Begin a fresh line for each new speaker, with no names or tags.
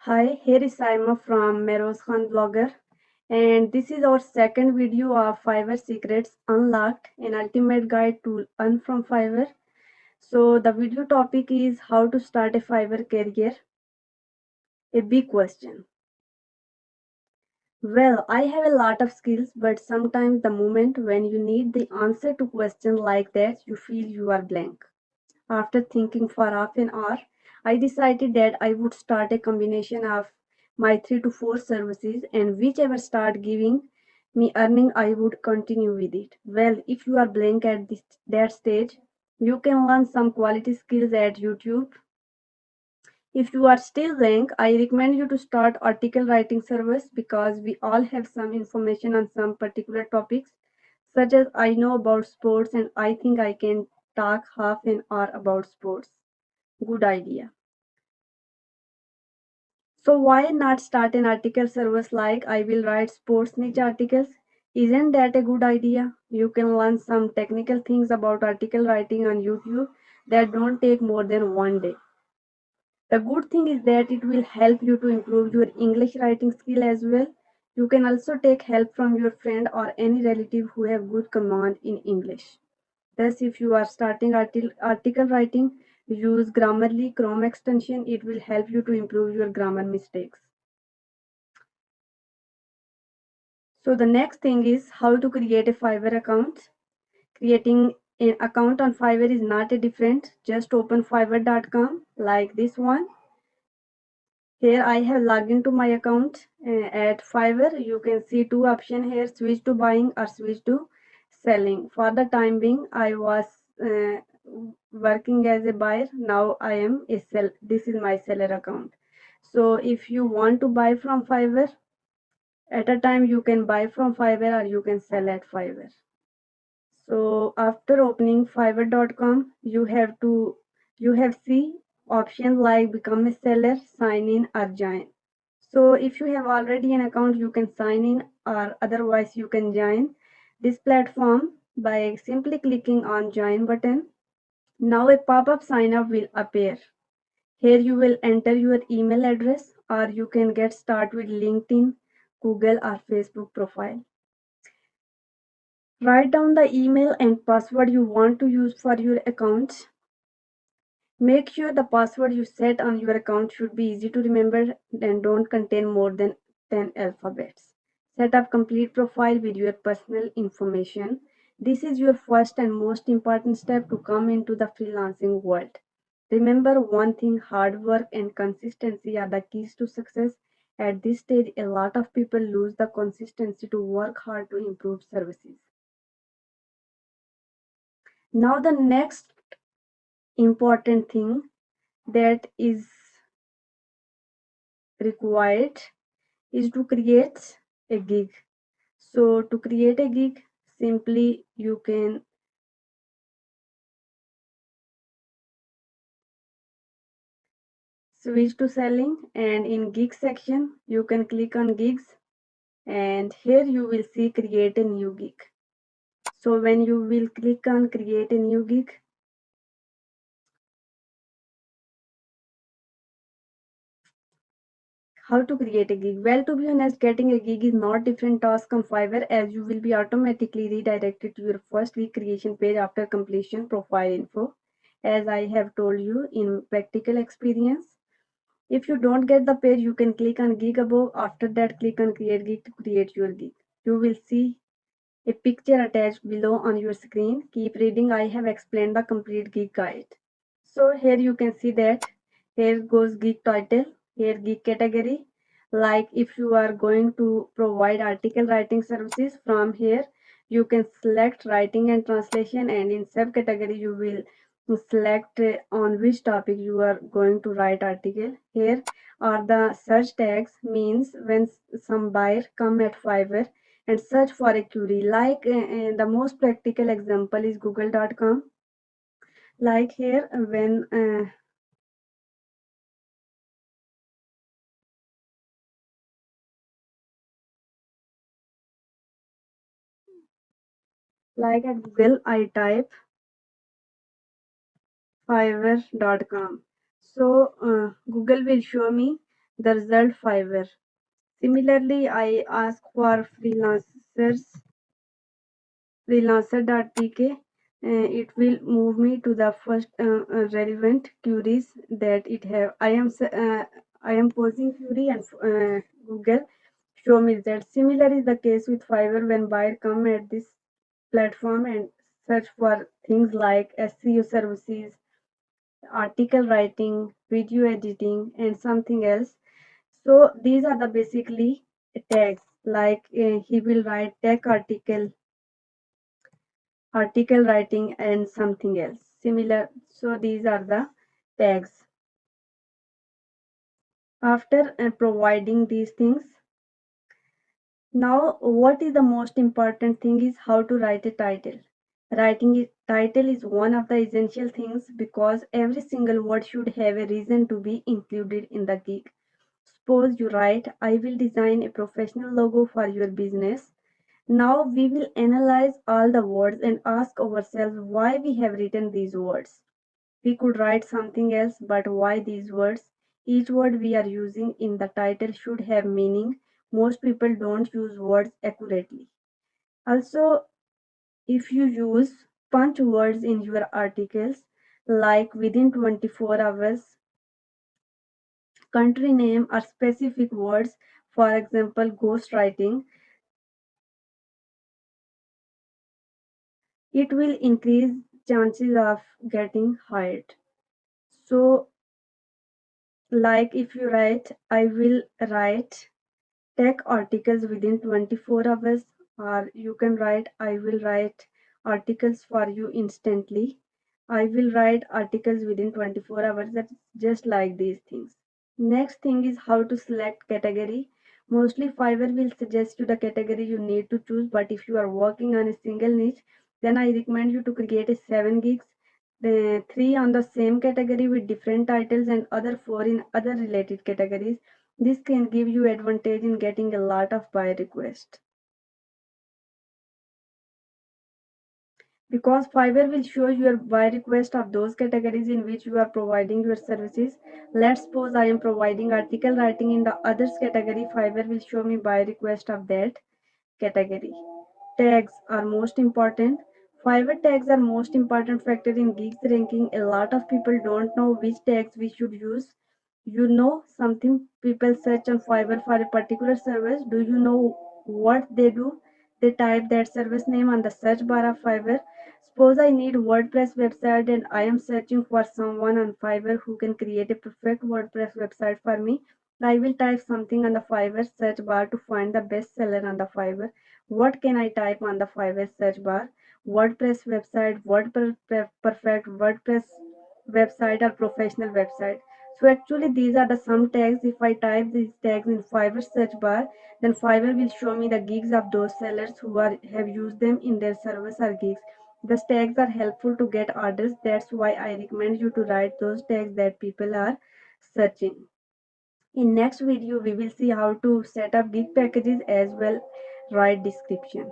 Hi, here is Saima from Meroz Khan Blogger, and this is our second video of Fiverr Secrets Unlocked, an ultimate guide to earn from Fiverr. So, the video topic is how to start a Fiverr career, a big question. Well, I have a lot of skills, but sometimes the moment when you need the answer to questions like that, you feel you are blank. After thinking for half an hour, I decided that I would start a combination of my 3 to 4 services, and whichever start giving me earning, I would continue with it. Well, if you are blank at that stage, you can learn some quality skills at YouTube. If you are still blank, I recommend you to start article writing service because we all have some information on some particular topics, such as I know about sports and I think I can talk half an hour about sports. Good idea. So why not start an article service like I will write sports niche articles? Isn't that a good idea? You can learn some technical things about article writing on YouTube that don't take more than one day. The good thing is that it will help you to improve your English writing skill as well. You can also take help from your friend or any relative who have good command in English. Thus, if you are starting article writing, use Grammarly Chrome extension. It will help you to improve your grammar mistakes. So the next thing is how to create a Fiverr account. Creating an account on Fiverr is not a different. Just open fiverr.com like this one. Here I have logged into my account at Fiverr. You can see two options here, switch to buying or switch to selling. For the time being, I was uh, working as a buyer. Now I am a sell. This is my seller account. So if you want to buy from Fiverr, at a time you can buy from Fiverr or you can sell at Fiverr. So after opening fiverr.com, you have see options like become a seller, sign in or join. So if you have already an account, you can sign in or otherwise you can join this platform by simply clicking on join button. Now a pop-up sign up will appear. Here you will enter your email address or you can get started with LinkedIn, Google or Facebook profile. Write down the email and password you want to use for your account. Make sure the password you set on your account should be easy to remember and don't contain more than 10 alphabets. Set up complete profile with your personal information. This is your first and most important step to come into the freelancing world. Remember one thing, hard work and consistency are the keys to success. At this stage, a lot of people lose the consistency to work hard to improve services. Now the next important thing that is required is to create a gig. So to create a gig, simply you can switch to selling and in gig section you can click on gigs and here you will see create a new gig. So when you will click on create a new gig, how to create a gig? Well, to be honest, getting a gig is not different task on Fiverr as you will be automatically redirected to your first gig creation page after completion profile info. As I have told you in practical experience, if you don't get the page, you can click on gig above. After that, click on create gig to create your gig. You will see a picture attached below on your screen. Keep reading. I have explained the complete gig guide. So here you can see that here goes gig title, here gig category. Like if you are going to provide article writing services, from here you can select writing and translation, and in subcategory you will select on which topic you are going to write article. Here are the search tags, means when some buyer come at Fiverr and search for a query, like the most practical example is google.com. Like here when like at Google, I type fiverr.com. So Google will show me The result Fiverr. Similarly, I ask for freelancer.pk. It will move me to the first relevant queries that it have. I am posing query and Google show me that. Similar is the case with Fiverr when buyer come at this platform and search for things like SEO services, article writing, video editing, and something else. So these are the basically tags. Like he will write tech article writing, and something else similar. So these are the tags. After providing these things, now what is the most important thing is how to write a title. Writing a title is one of the essential things because every single word should have a reason to be included in the gig. Suppose you write, I will design a professional logo for your business. Now we will analyze all the words and ask ourselves why we have written these words. We could write something else, but why these words? Each word we are using in the title should have meaning. Most people don't use words accurately. Also, if you use punch words in your articles, like within 24 hours, country name, or specific words, for example, ghostwriting, it will increase chances of getting hired. So, like if you write, I will write tech articles within 24 hours, or you can write, I will write articles for you instantly. I will write articles within 24 hours. That's just like these things. Next thing is how to select category. Mostly Fiverr will suggest you the category you need to choose, but if you are working on a single niche, then I recommend you to create a 7 gigs, the 3 on the same category with different titles and other 4 in other related categories. This can give you advantage in getting a lot of buy requests. Because Fiverr will show your buy request of those categories in which you are providing your services. Let's suppose I am providing article writing in the others category. Fiverr will show me buy request of that category. Tags are most important. Fiverr tags are most important factor in gigs ranking. A lot of people don't know which tags we should use. You know something people search on Fiverr for a particular service. Do you know what they do? They type that service name on the search bar of Fiverr. Suppose I need WordPress website and I am searching for someone on Fiverr who can create a perfect WordPress website for me. I will type something on the Fiverr search bar to find the best seller on the Fiverr. What can I type on the Fiverr search bar? WordPress website, WordPress perfect, WordPress website, or professional website. So actually these are the some tags. If I type these tags in Fiverr search bar, then Fiverr will show me the gigs of those sellers who have used them in their service or gigs. The tags are helpful to get orders. That's why I recommend you to write those tags that people are searching. In next video, we will see how to set up gig packages as well write description.